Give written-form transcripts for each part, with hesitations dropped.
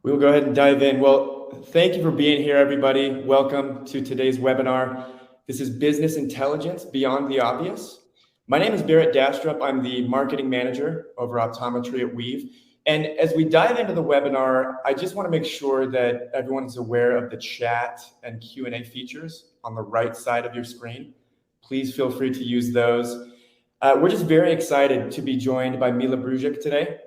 We will go ahead and dive in. Well, thank you for being here, everybody. Welcome to today's webinar. This is Business Intelligence Beyond the Obvious. My name is Barrett Dastrup. I'm the marketing manager over optometry at Weave. And as we dive into the webinar, I just want to make sure that everyone is aware of the chat and Q&A features on the right side of your screen. Please feel free to use those. We're just very excited to be joined by Mila Brujic today.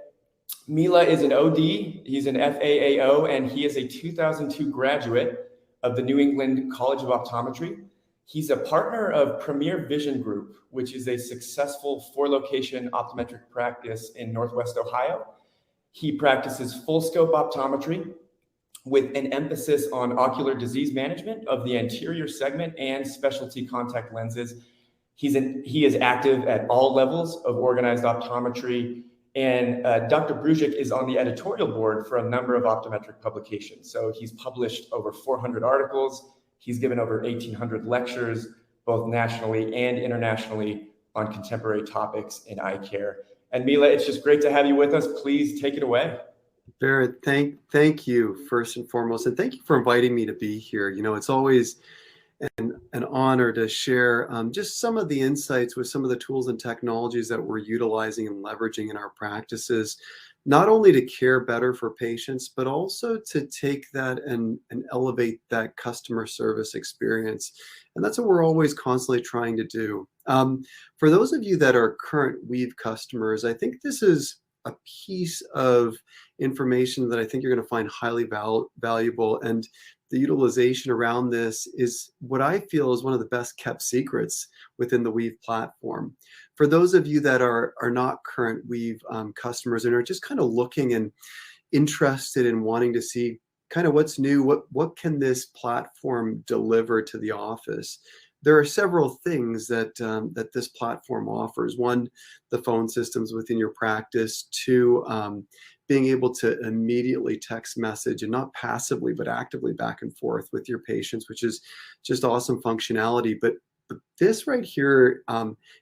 Mila is an OD, he's an FAAO, and he is a 2002 graduate of the New England College of Optometry. He's a partner of Premier Vision Group, which is a successful 4-location optometric practice in Northwest Ohio. He practices full scope optometry with an emphasis on ocular disease management of the anterior segment and specialty contact lenses. He is active at all levels of organized optometry, and Dr. Brujic is on the editorial board for a number of optometric publications. So he's published over 400 articles. He's given over 1,800 lectures, both nationally and internationally, on contemporary topics in eye care. And Mila, it's just great to have you with us. Please take it away. Barrett, thank you first and foremost, and thank you for inviting me to be here. You know, it's always an honor to share just some of the insights with some of the tools and technologies that we're utilizing and leveraging in our practices, not only to care better for patients, but also to take that and elevate that customer service experience. And that's what we're always constantly trying to do. For those of you that are current Weave customers, I think this is a piece of information that I think you're going to find highly valuable, and the utilization around this is what I feel is one of the best kept secrets within the Weave platform. For those of you that are not current Weave customers and are just kind of looking and interested in wanting to see kind of what's new, what can this platform deliver to the office, there are several things that that this platform offers. One, the phone systems within your practice. Two, being able to immediately text message, and not passively but actively, back and forth with your patients, which is just awesome functionality. But this right here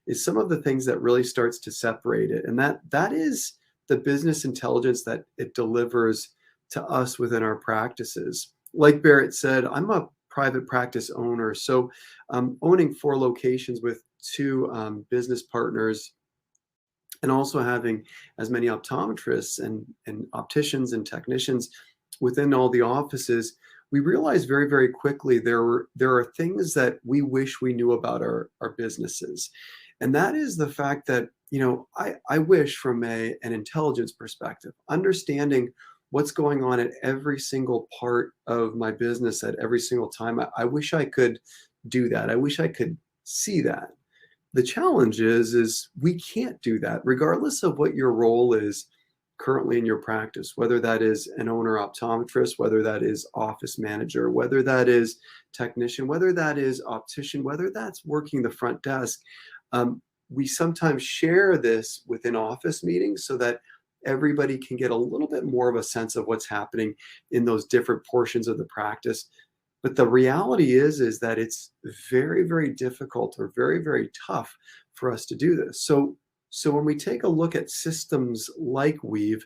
is some of the things that really starts to separate it, and that is the business intelligence that it delivers to us within our practices. Like Barrett said, I'm a private practice owner, so owning 4 locations with 2 business partners, and also having as many optometrists and opticians and technicians within all the offices, we realized very, very quickly there are things that we wish we knew about our businesses. And that is the fact that, you know, I wish from an intelligence perspective, understanding what's going on at every single part of my business at every single time, I wish I could do that. I wish I could see that. The challenge is we can't do that, regardless of what your role is currently in your practice, whether that is an owner optometrist, whether that is office manager, whether that is technician, whether that is optician, whether that's working the front desk. We sometimes share this within office meetings so that everybody can get a little bit more of a sense of what's happening in those different portions of the practice. But the reality is that it's very, very difficult or very, very tough for us to do this. So when we take a look at systems like Weave,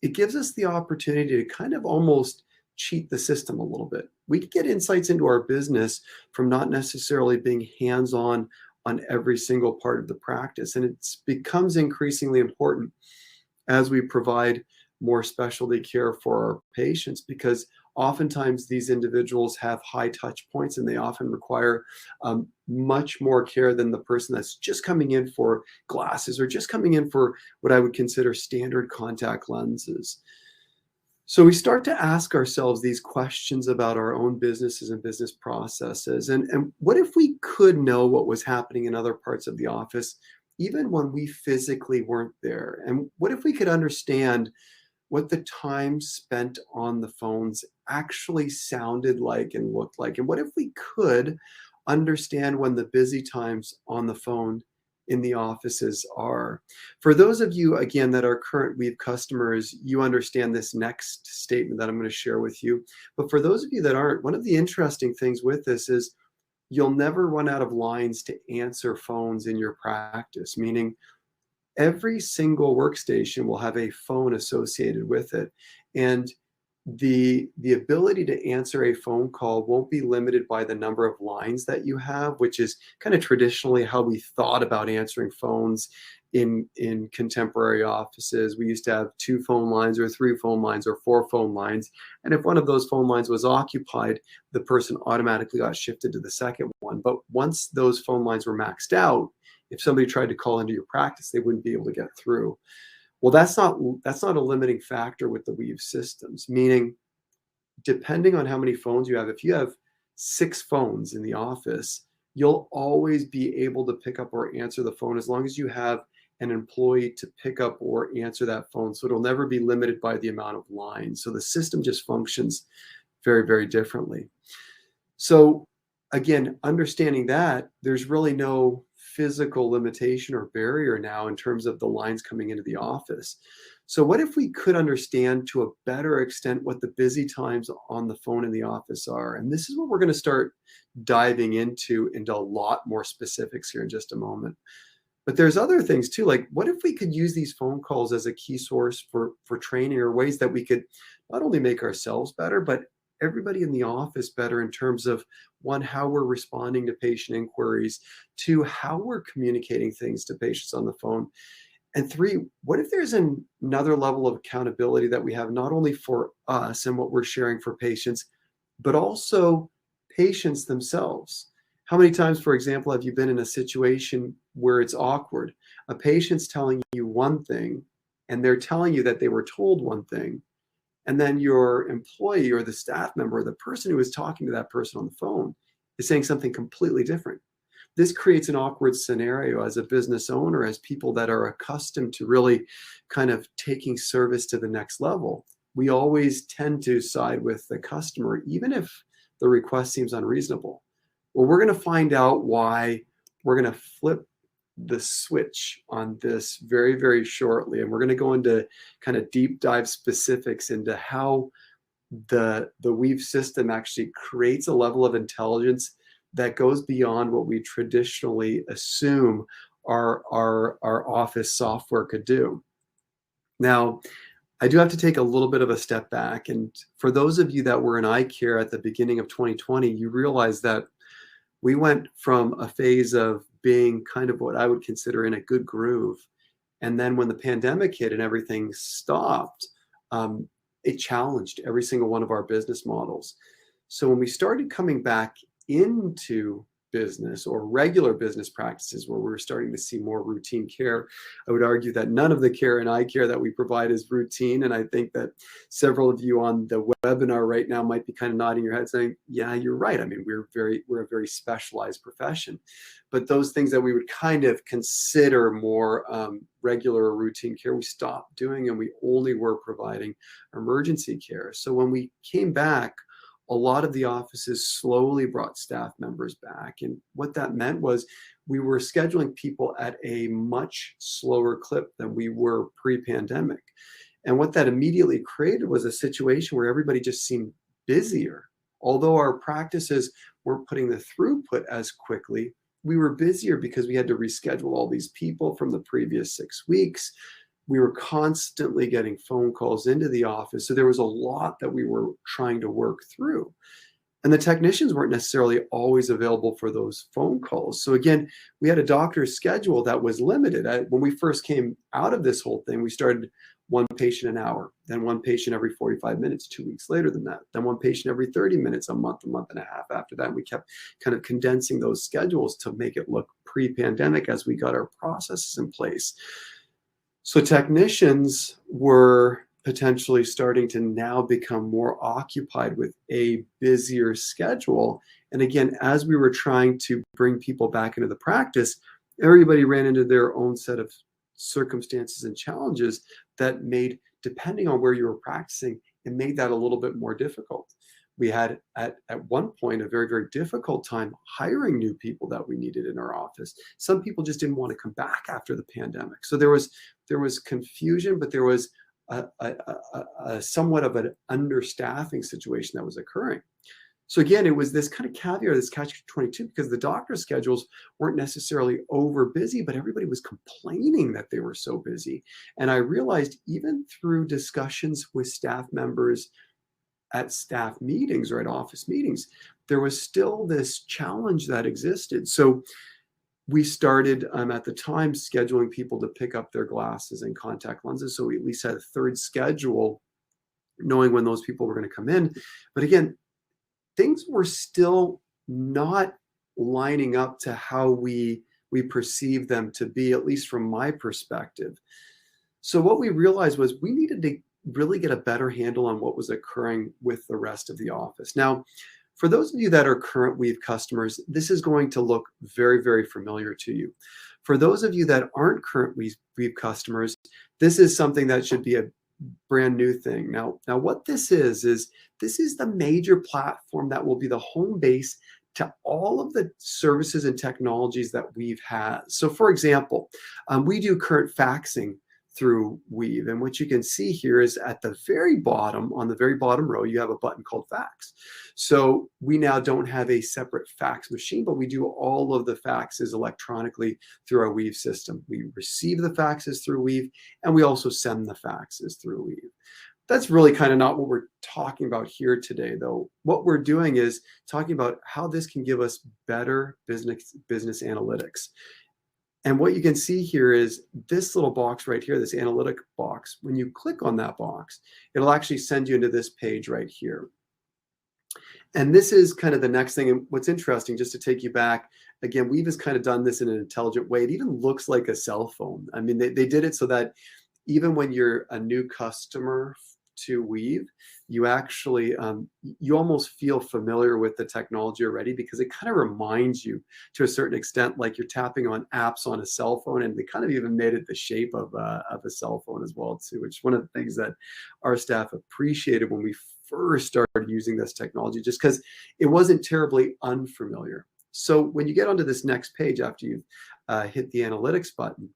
it gives us the opportunity to kind of almost cheat the system a little bit. We can get insights into our business from not necessarily being hands-on on every single part of the practice. And it becomes increasingly important as we provide more specialty care for our patients, because oftentimes these individuals have high touch points and they often require much more care than the person that's just coming in for glasses or just coming in for what I would consider standard contact lenses. So we start to ask ourselves these questions about our own businesses and business processes. And what if we could know what was happening in other parts of the office, even when we physically weren't there? And what if we could understand what the time spent on the phones actually sounded like and looked like? And what if we could understand when the busy times on the phone in the offices are? For those of you, again, that are current Weave customers, you understand this next statement that I'm going to share with you. But for those of you that aren't, one of the interesting things with this is you'll never run out of lines to answer phones in your practice, meaning every single workstation will have a phone associated with it. And the ability to answer a phone call won't be limited by the number of lines that you have, which is kind of traditionally how we thought about answering phones in contemporary offices. We used to have 2 phone lines or 3 phone lines or 4 phone lines. And if one of those phone lines was occupied, the person automatically got shifted to the second one. But once those phone lines were maxed out, if somebody tried to call into your practice, they wouldn't be able to get through. Well, that's not a limiting factor with the Weave systems, meaning depending on how many phones you have, if you have 6 phones in the office, you'll always be able to pick up or answer the phone as long as you have an employee to pick up or answer that phone. So it'll never be limited by the amount of lines. So the system just functions very, very differently. So again, understanding that, there's really no physical limitation or barrier now in terms of the lines coming into the office. So what if we could understand to a better extent what the busy times on the phone in the office are? And this is what we're going to start diving into a lot more specifics here in just a moment. But there's other things too, like what if we could use these phone calls as a key source for training, or ways that we could not only make ourselves better, but everybody in the office better in terms of, 1, how we're responding to patient inquiries, 2, how we're communicating things to patients on the phone, and 3, what if there's another level of accountability that we have not only for us and what we're sharing for patients, but also patients themselves? How many times, for example, have you been in a situation where it's awkward? A patient's telling you one thing, and they're telling you that they were told one thing, and then your employee or the staff member, or the person who is talking to that person on the phone, is saying something completely different. This creates an awkward scenario as a business owner, as people that are accustomed to really kind of taking service to the next level. We always tend to side with the customer, even if the request seems unreasonable. Well, we're going to find out why. We're going to flip the switch on this very, very shortly. And we're going to go into kind of deep dive specifics into how the Weave system actually creates a level of intelligence that goes beyond what we traditionally assume our office software could do. Now, I do have to take a little bit of a step back. And for those of you that were in eye care at the beginning of 2020, you realize that we went from a phase of being kind of what I would consider in a good groove. And then when the pandemic hit and everything stopped, it challenged every single one of our business models. So when we started coming back into business or regular business practices, where we were starting to see more routine care, I would argue that none of the care in eye care that we provide is routine. And I think that several of you on the webinar right now might be kind of nodding your head saying, yeah, you're right. I mean, we're a very specialized profession. But those things that we would kind of consider more regular or routine care, we stopped doing, and we only were providing emergency care. So when we came back, a lot of the offices slowly brought staff members back. And what that meant was we were scheduling people at a much slower clip than we were pre-pandemic. And what that immediately created was a situation where everybody just seemed busier. Although our practices weren't putting the throughput as quickly, we were busier because we had to reschedule all these people from the previous 6 weeks. We were constantly getting phone calls into the office. So there was a lot that we were trying to work through. And the technicians weren't necessarily always available for those phone calls. So again, we had a doctor's schedule that was limited. When we first came out of this whole thing, we started 1 patient an hour, then 1 patient every 45 minutes, 2 weeks later than that, then 1 patient every 30 minutes, a month and a half after that. And we kept kind of condensing those schedules to make it look pre-pandemic as we got our processes in place. So technicians were potentially starting to now become more occupied with a busier schedule. And again, as we were trying to bring people back into the practice, everybody ran into their own set of circumstances and challenges that made, depending on where you were practicing, it made that a little bit more difficult. We had at one point a very, very difficult time hiring new people that we needed in our office. Some people just didn't want to come back after the pandemic. So there was confusion, but there was a somewhat of an understaffing situation that was occurring. So again, it was this kind of caveat, this catch-22, because the doctor schedules weren't necessarily over busy, but everybody was complaining that they were so busy. And I realized even through discussions with staff members at staff meetings or at office meetings, there was still this challenge that existed. So we started at the time scheduling people to pick up their glasses and contact lenses. So we at least had a third schedule, knowing when those people were going to come in. But again, things were still not lining up to how we perceived them to be, at least from my perspective. So what we realized was we needed to really get a better handle on what was occurring with the rest of the office. Now, for those of you that are current Weave customers, this is going to look very, very familiar to you. For those of you that aren't current Weave customers, this is something that should be a brand new thing. Now what this is this is the major platform that will be the home base to all of the services and technologies that Weave has. So for example, we do current faxing through Weave. And what you can see here is at the very bottom, on the very bottom row, you have a button called fax. So we now don't have a separate fax machine, but we do all of the faxes electronically through our Weave system. We receive the faxes through Weave, and we also send the faxes through Weave. That's really kind of not what we're talking about here today, though. What we're doing is talking about how this can give us better business analytics. And what you can see here is this little box right here, this analytic box. When you click on that box, it'll actually send you into this page right here. And this is kind of the next thing. And what's interesting, just to take you back, again, Weave has kind of done this in an intelligent way. It even looks like a cell phone. I mean, they did it so that even when you're a new customer to Weave, you actually, you almost feel familiar with the technology already, because it kind of reminds you to a certain extent like you're tapping on apps on a cell phone, and they kind of even made it the shape of a cell phone as well too, which is one of the things that our staff appreciated when we first started using this technology, just because it wasn't terribly unfamiliar. So when you get onto this next page after you've hit the analytics button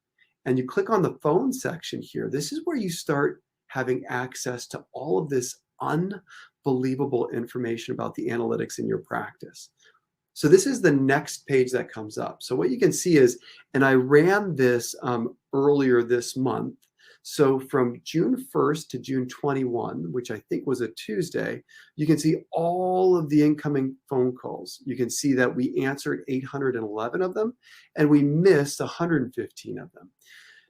and you click on the phone section here, this is where you start having access to all of this unbelievable information about the analytics in your practice. So this is the next page that comes up. So what you can see is, and I ran this earlier this month. So from June 1st to June 21, which I think was a Tuesday, you can see all of the incoming phone calls. You can see that we answered 811 of them, and we missed 115 of them.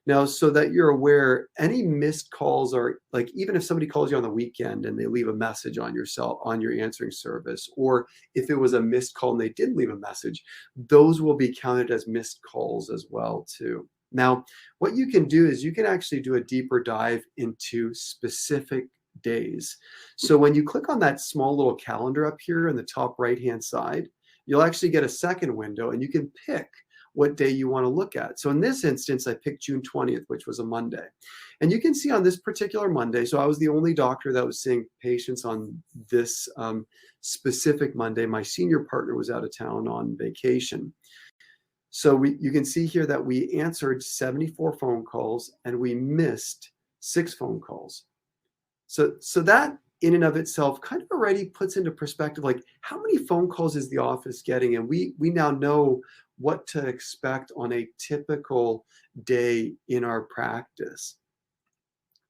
Now, so that you're aware, any missed calls are, like, even if somebody calls you on the weekend and they leave a message on your answering service, or if it was a missed call and they did leave a message, those will be counted as missed calls as well too. Now, what you can do is you can actually do a deeper dive into specific days. So when you click on that small little calendar up here in the top right-hand side, you'll actually get a second window, and you can pick what day you want to look at. So in this instance, I picked June 20th, which was a Monday. And you can see on this particular Monday, so I was the only doctor that was seeing patients on this specific Monday. My senior partner was out of town on vacation. So you can see here that we answered 74 phone calls and we missed 6 phone calls. So that in and of itself kind of already puts into perspective, like, how many phone calls is the office getting? And we now know what to expect on a typical day in our practice.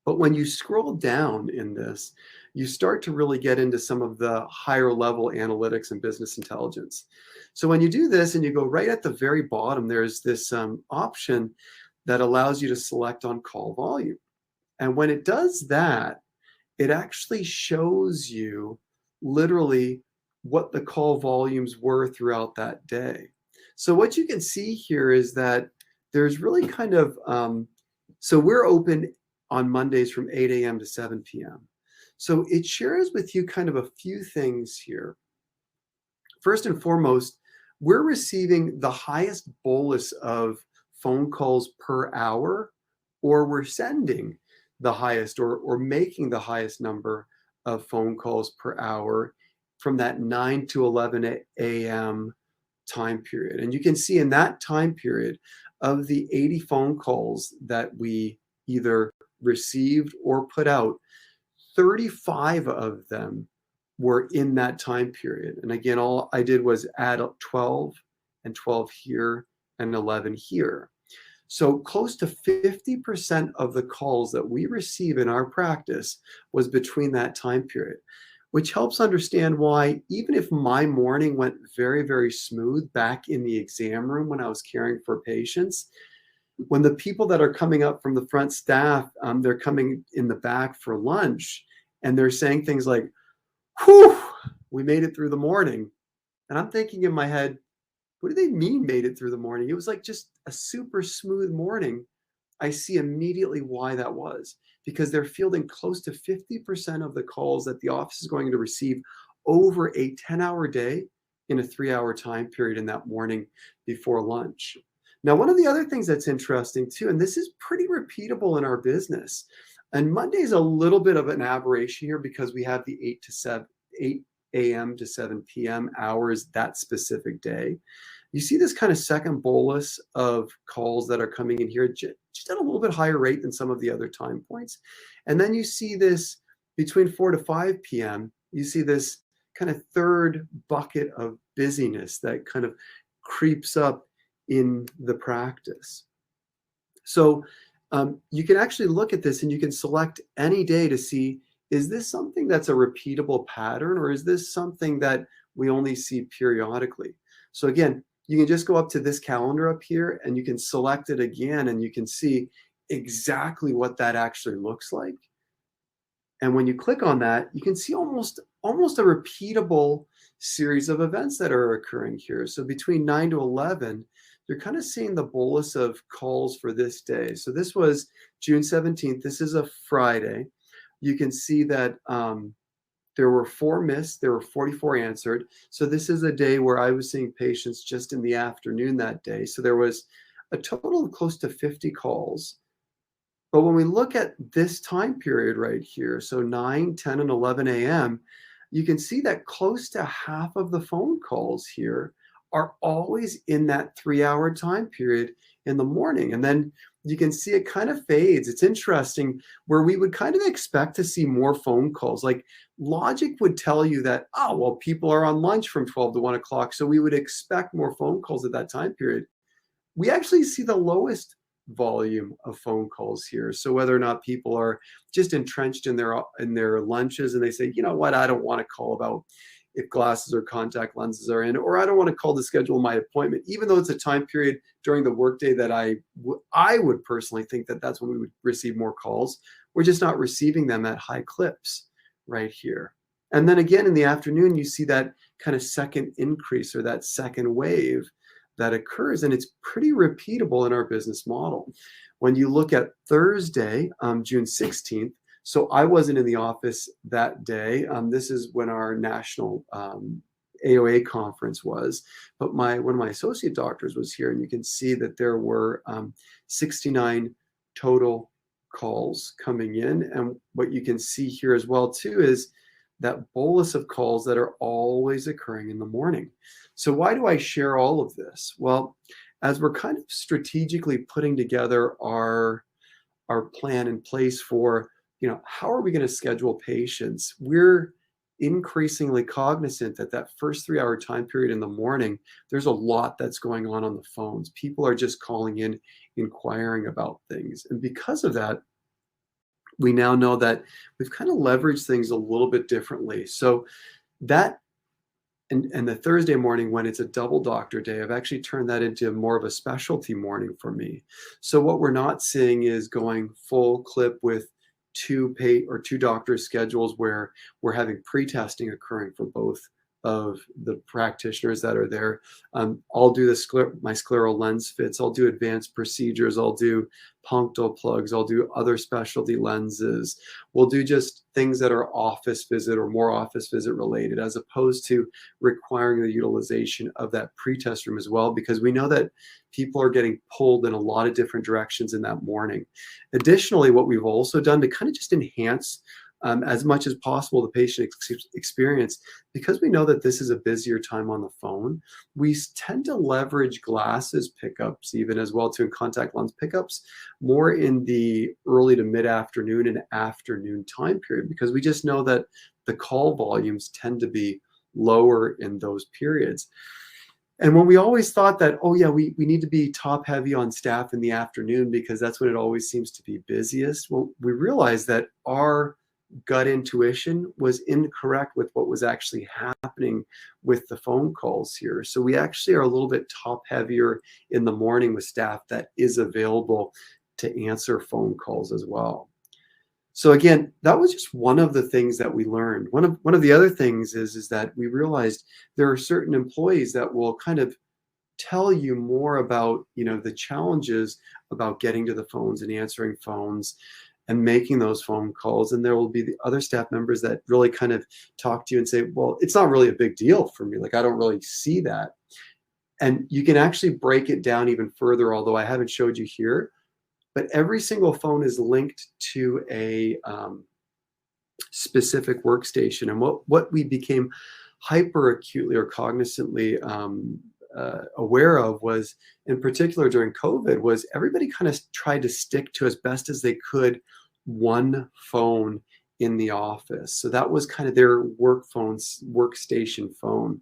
But when you scroll down in this, you start to really get into some of the higher level analytics and business intelligence. So when you do this and you go right at the very bottom, there's this option that allows you to select on call volume. And when it does that, it actually shows you literally what the call volumes were throughout that day. So what you can see here is that there's really kind of, so we're open on Mondays from 8 a.m. to 7 p.m. So it shares with you kind of a few things here. First and foremost, we're receiving the highest bolus of phone calls per hour, or we're sending the highest or making the highest number of phone calls per hour from that 9 to 11 a.m. time period. And you can see in that time period, of the 80 phone calls that we either received or put out, 35 of them were in that time period. And again, all I did was add up 12 and 12 here and 11 here. So close to 50% of the calls that we receive in our practice was between that time period. which helps understand why, even if my morning went very, very smooth back in the exam room when I was caring for patients, when the people that are coming up from the front staff, they're coming in the back for lunch, and they're saying things like, "Whew, we made it through the morning." And I'm thinking in my head, what do they mean made it through the morning? It was like just a super smooth morning. I see immediately why that was, because they're fielding close to 50% of the calls that the office is going to receive over a 10-hour day in a 3-hour time period in that morning before lunch. Now, one of the other things that's interesting too, and this is pretty repeatable in our business, and Monday is a little bit of an aberration here because we have the 8 a.m. to 7 p.m. hours that specific day. You see this kind of second bolus of calls that are coming in here just at a little bit higher rate than some of the other time points. And then you see this between 4 to 5 p.m., you see this kind of third bucket of busyness that kind of creeps up in the practice. So you can actually look at this and you can select any day to see, is this something that's a repeatable pattern, or is this something that we only see periodically? So again, you can just go up to this calendar up here and you can select it again and you can see exactly what that actually looks like. And when you click on that, you can see almost a repeatable series of events that are occurring here. So between 9 to 11, you're kind of seeing the bolus of calls for this day. So this was June 17th. This is a Friday. You can see that there were 4 missed, there were 44 answered. So this is a day where I was seeing patients just in the afternoon that day. So there was a total of close to 50 calls. But when we look at this time period right here, so 9, 10, and 11 a.m., you can see that close to half of the phone calls here are always in that 3-hour time period in the morning. And then you can see it kind of fades. It's interesting where we would kind of expect to see more phone calls. Like logic would tell you that, oh, well, people are on lunch from 12 to 1 o'clock, so we would expect more phone calls at that time period. We actually see the lowest volume of phone calls here. So whether or not people are just entrenched in their lunches and they say, you know what, I don't want to call about if glasses or contact lenses are in, or I don't want to call to schedule my appointment, even though it's a time period during the workday that I would personally think that that's when we would receive more calls. We're just not receiving them at high clips right here. And then again in the afternoon, you see that kind of second increase or that second wave that occurs, and it's pretty repeatable in our business model. When you look at Thursday, June 16th, so I wasn't in the office that day. This is when our national AOA conference was, but one of my associate doctors was here, and you can see that there were 69 total calls coming in. And what you can see here as well too is that bolus of calls that are always occurring in the morning. So why do I share all of this? Well, as we're kind of strategically putting together our plan in place for, how are we going to schedule patients? We're increasingly cognizant that first 3-hour time period in the morning, there's a lot that's going on the phones. People are just calling in, inquiring about things. And because of that, we now know that we've kind of leveraged things a little bit differently. So that, and the Thursday morning when it's a double doctor day, I've actually turned that into more of a specialty morning for me. So what we're not seeing is going full clip with two doctor schedules where we're having pre-testing occurring for both of the practitioners that are there. I'll do my scleral lens fits. I'll do advanced procedures. I'll do punctal plugs. I'll do other specialty lenses. We'll do just things that are office visit or more office visit related, as opposed to requiring the utilization of that pre-test room as well, because we know that people are getting pulled in a lot of different directions in that morning. Additionally, what we've also done to kind of just enhance as much as possible the patient experience, because we know that this is a busier time on the phone, we tend to leverage glasses pickups even as well too, and contact lens pickups more in the early to mid-afternoon and afternoon time period, because we just know that the call volumes tend to be lower in those periods. And when we always thought that, oh yeah, we need to be top heavy on staff in the afternoon because that's when it always seems to be busiest, well, we realized that our gut intuition was incorrect with what was actually happening with the phone calls here. So we actually are a little bit top heavier in the morning with staff that is available to answer phone calls as well. So again, that was just one of the things that we learned. One of the other things is that we realized there are certain employees that will kind of tell you more about, the challenges about getting to the phones and answering phones and making those phone calls. And there will be the other staff members that really kind of talk to you and say, well, it's not really a big deal for me. Like, I don't really see that. And you can actually break it down even further, although I haven't showed you here. But every single phone is linked to a specific workstation. And what we became hyper acutely or cognizantly aware of was, in particular during COVID, was everybody kind of tried to stick to, as best as they could, one phone in the office. So that was kind of their workstation phone.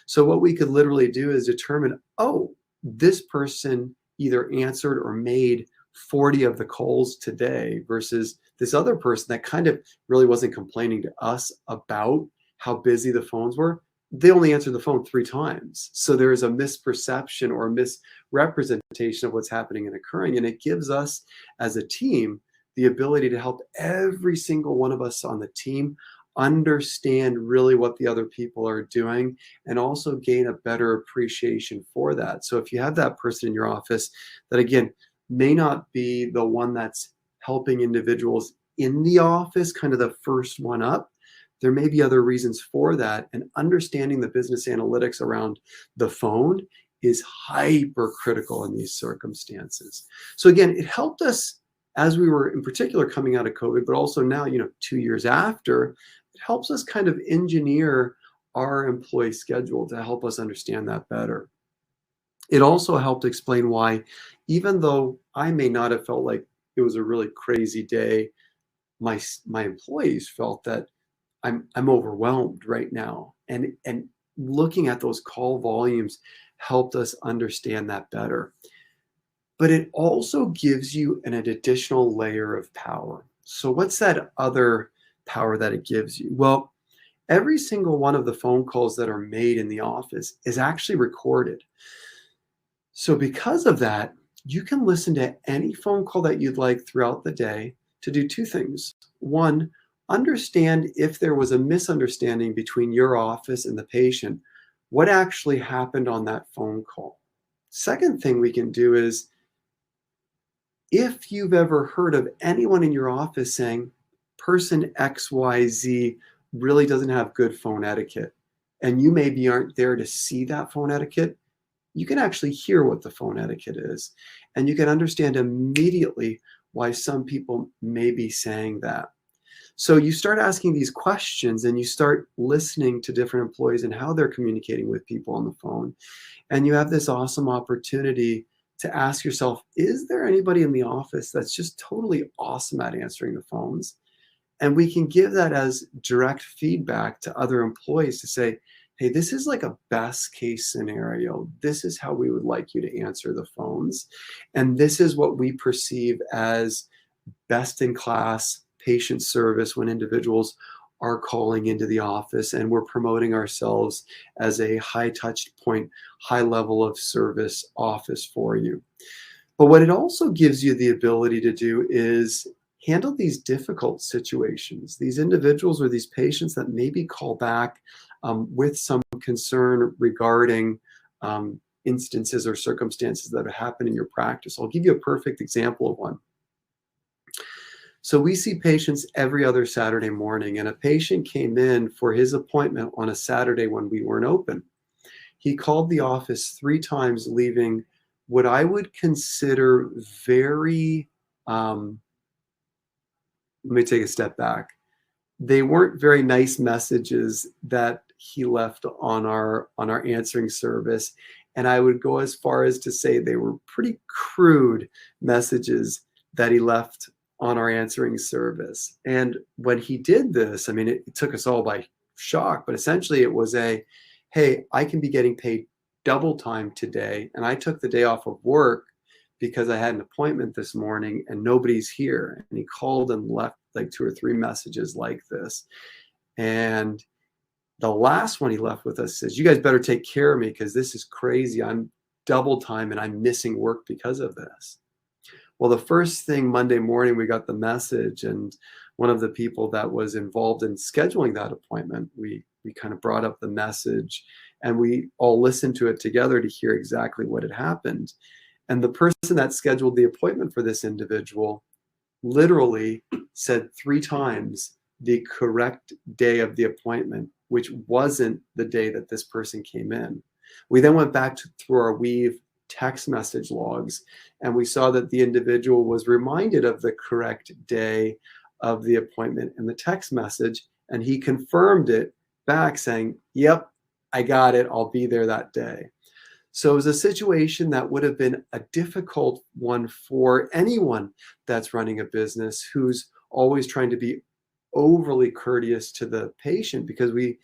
So what we could literally do is determine, oh, this person either answered or made 40 of the calls today versus this other person that kind of really wasn't complaining to us about how busy the phones were. They only answered the phone 3 times. So there is a misperception or a misrepresentation of what's happening and occurring. And it gives us as a team the ability to help every single one of us on the team understand really what the other people are doing and also gain a better appreciation for that. So if you have that person in your office that, again, may not be the one that's helping individuals in the office, kind of the first one up, there may be other reasons for that. And understanding the business analytics around the phone is hyper critical in these circumstances. So again, it helped us as we were in particular coming out of COVID, but also now, 2 years after, it helps us kind of engineer our employee schedule to help us understand that better. It also helped explain why, even though I may not have felt like it was a really crazy day, my employees felt that I'm overwhelmed right now. And looking at those call volumes helped us understand that better. But it also gives you an additional layer of power. So what's that other power that it gives you? Well, every single one of the phone calls that are made in the office is actually recorded. So because of that, you can listen to any phone call that you'd like throughout the day to do 2 things. One, understand if there was a misunderstanding between your office and the patient, what actually happened on that phone call. Second thing we can do is, if you've ever heard of anyone in your office saying, person XYZ really doesn't have good phone etiquette, and you maybe aren't there to see that phone etiquette, you can actually hear what the phone etiquette is. And you can understand immediately why some people may be saying that. So you start asking these questions and you start listening to different employees and how they're communicating with people on the phone. And you have this awesome opportunity to ask yourself, is there anybody in the office that's just totally awesome at answering the phones? And we can give that as direct feedback to other employees to say, hey, this is like a best case scenario. This is how we would like you to answer the phones. And this is what we perceive as best in class patient service when individuals are calling into the office, and we're promoting ourselves as a high touch point, high level of service office for you. But what it also gives you the ability to do is handle these difficult situations, these individuals or these patients that maybe call back with some concern regarding instances or circumstances that have happened in your practice. I'll give you a perfect example of one. So we see patients every other Saturday morning, and a patient came in for his appointment on a Saturday when we weren't open. He called the office 3 times, leaving what I would consider very, let me take a step back. They weren't very nice messages that he left on our answering service. And I would go as far as to say they were pretty crude messages that he left on our answering service. And when he did this, I mean, it took us all by shock, but essentially it was hey, I can be getting paid double time today. And I took the day off of work because I had an appointment this morning and nobody's here. And he called and left like 2 or 3 messages like this. And the last one he left with us says, "You guys better take care of me because this is crazy. I'm double time and I'm missing work because of this." Well, the first thing Monday morning, we got the message, and one of the people that was involved in scheduling that appointment, we kind of brought up the message and we all listened to it together to hear exactly what had happened. And the person that scheduled the appointment for this individual literally said 3 times the correct day of the appointment, which wasn't the day that this person came in. We then went back through our Weave text message logs, and we saw that the individual was reminded of the correct day of the appointment in the text message, and he confirmed it back saying, "Yep, I got it. I'll be there that day." So it was a situation that would have been a difficult one for anyone that's running a business who's always trying to be overly courteous to the patient, because we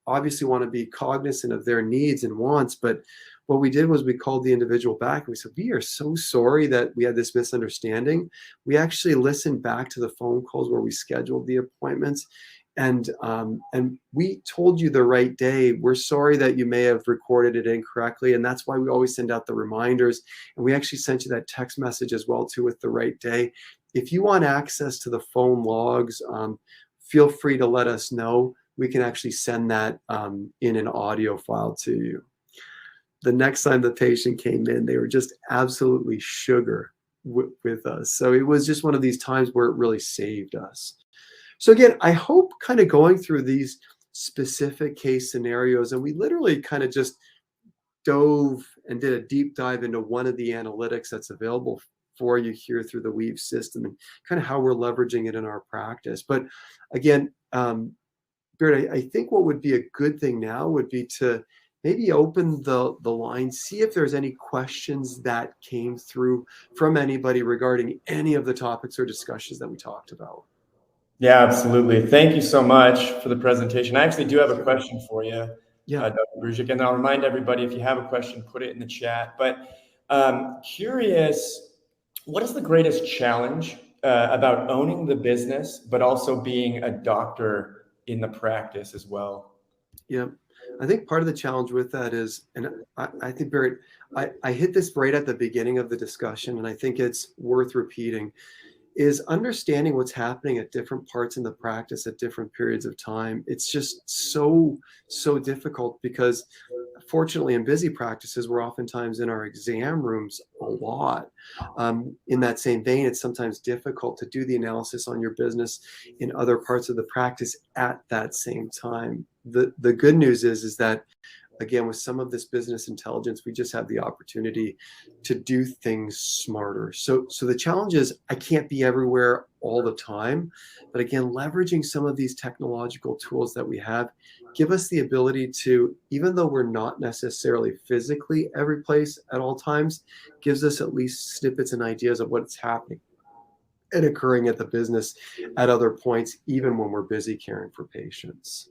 obviously want to be cognizant of their needs and wants. But what we did was we called the individual back and we said, "We are so sorry that we had this misunderstanding. We actually listened back to the phone calls where we scheduled the appointments, and we told you the right day. We're sorry that you may have recorded it incorrectly, and that's why we always send out the reminders. And we actually sent you that text message as well too with the right day. If you want access to the phone logs, feel free to let us know. We can actually send that in an audio file to you." The next time the patient came in, they were just absolutely sugar with us. So it was just one of these times where it really saved us. So again, I hope kind of going through these specific case scenarios, and we literally kind of just dove and did a deep dive into one of the analytics that's available for you here through the Weave system, and kind of how we're leveraging it in our practice. But again, Beard, I think what would be a good thing now would be to maybe open the line, see if there's any questions that came through from anybody regarding any of the topics or discussions that we talked about. Yeah, absolutely. Thank you so much for the presentation. I actually do have a question for you, Yeah. Dr. Brujic, and I'll remind everybody, if you have a question, put it in the chat. But curious, what is the greatest challenge about owning the business, but also being a doctor in the practice as well? Yeah, I think part of the challenge with that is, and I think, Barrett, I hit this right at the beginning of the discussion, and I think it's worth repeating, is understanding what's happening at different parts in the practice at different periods of time. It's just so difficult, because fortunately in busy practices, we're oftentimes in our exam rooms a lot. In that same vein, it's sometimes difficult to do the analysis on your business in other parts of the practice at that same time. The good news is that, again, with some of this business intelligence, we just have the opportunity to do things smarter. So the challenge is, I can't be everywhere all the time, but again, leveraging some of these technological tools that we have give us the ability to, even though we're not necessarily physically every place at all times, gives us at least snippets and ideas of what's happening and occurring at the business at other points, even when we're busy caring for patients.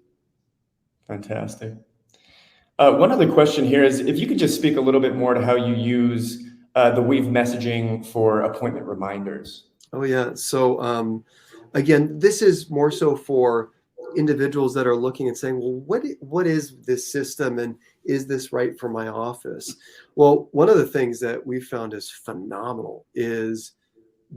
Fantastic. One other question here is, if you could just speak a little bit more to how you use the Weave messaging for appointment reminders. Oh yeah. So again, this is more so for individuals that are looking and saying, well, what is this system, and is this right for my office? Well, one of the things that we found is phenomenal is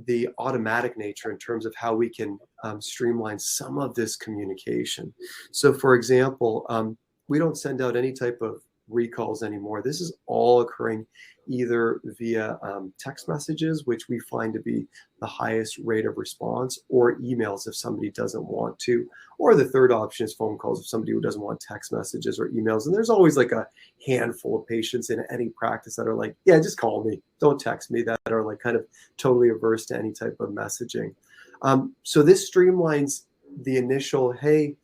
the automatic nature in terms of how we can streamline some of this communication. So for example, we don't send out any type of recalls anymore. This is all occurring either via text messages, which we find to be the highest rate of response, or emails if somebody doesn't want to, or the third option is phone calls if somebody who doesn't want text messages or emails. And there's always like a handful of patients in any practice that are like, yeah, just call me, don't text me, that are like kind of totally averse to any type of messaging. So this streamlines the initial, hey,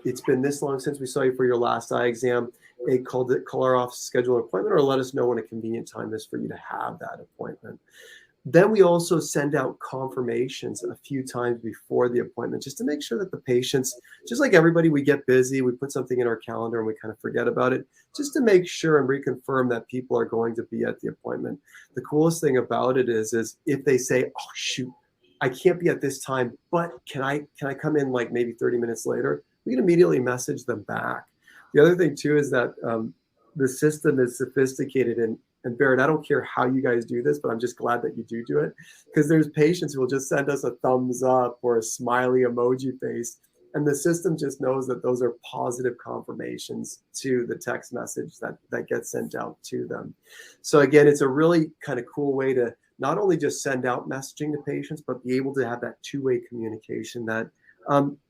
it's been this long since we saw you for your last eye exam. Hey, call our office, schedule an appointment, or let us know when a convenient time is for you to have that appointment. Then we also send out confirmations a few times before the appointment, just to make sure that the patients, just like everybody, we get busy, we put something in our calendar and we kind of forget about it, just to make sure and reconfirm that people are going to be at the appointment. The coolest thing about it is if they say, oh shoot, I can't be at this time, but can I come in like maybe 30 minutes later? We can immediately message them back. The other thing too is that the system is sophisticated, and Barrett, I don't care how you guys do this, but I'm just glad that you do it, because there's patients who will just send us a thumbs up or a smiley emoji face, and the system just knows that those are positive confirmations to the text message that gets sent out to them. So again, it's a really kind of cool way to not only just send out messaging to patients, but be able to have that two-way communication that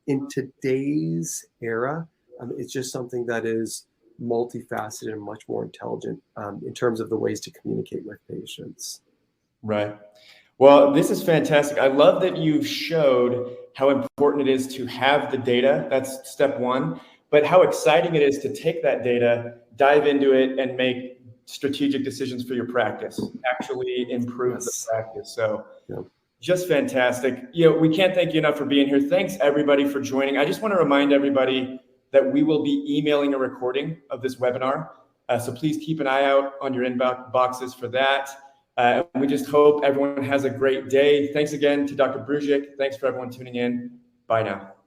in today's era, it's just something that is multifaceted and much more intelligent in terms of the ways to communicate with patients. Right. Well, this is fantastic. I love that you've showed how important it is to have the data. That's step one. But how exciting it is to take that data, dive into it, and make strategic decisions for your practice, actually improve the practice. So just fantastic. We can't thank you enough for being here. Thanks everybody for joining. I just want to remind everybody that we will be emailing a recording of this webinar. So please keep an eye out on your inbox boxes for that. We just hope everyone has a great day. Thanks again to Dr. Brujic. Thanks for everyone tuning in. Bye now.